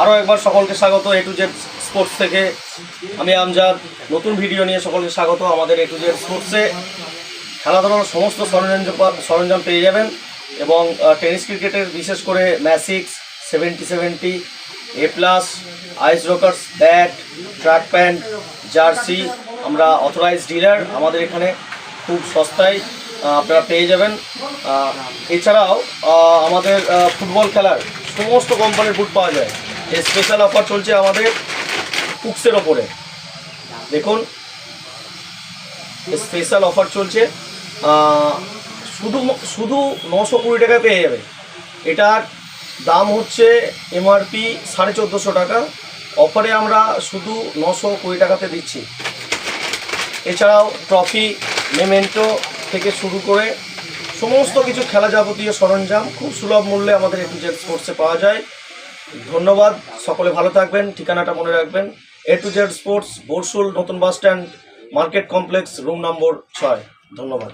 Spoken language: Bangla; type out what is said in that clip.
আরও একবার সকলকে স্বাগত এ টু জেড স্পোর্টস থেকে। আমি আমজাদ, নতুন ভিডিও নিয়ে সকলকে স্বাগত। আমাদের এ টু জেড স্পোর্টসে খেলাধুলার সমস্ত সরঞ্জাম পেয়ে যাবেন এবং টেনিস ক্রিকেটের বিশেষ করে ম্যাসিক্স 70 A+, আইস রকার্স, ব্যাট, ট্র্যাক প্যান্ট, জার্সি। আমরা অথরাইজড ডিলার, আমাদের এখানে খুব সস্তায় আপনারা পেয়ে যাবেন। এছাড়াও আমাদের ফুটবল খেলার সমস্ত কোম্পানির বুট পাওয়া যায়। এই স্পেশাল অফার চলছে আমাদের কুকসের ওপরে। দেখুন স্পেশাল অফার চলছে, শুধু 920 টাকায় পেয়ে যাবে। এটার দাম হচ্ছে এমআরপি 1450 টাকা, অফারে আমরা শুধু 920 টাকাতে দিচ্ছি। এছাড়াও ট্রফি, মেমেন্টো থেকে শুরু করে সমস্ত কিছু খেলা যাবতীয় সরঞ্জাম খুব সুলভ মূল্যে আমাদের এ টু জেড স্পোর্টসে পাওয়া যায়। ধন্যবাদ, সকলে ভালো থাকবেন। ঠিকানাটা মনে রাখবেন, এ টু জেড স্পোর্টস, বরশুল নতুন bus stand, market complex, room number 6। ধন্যবাদ।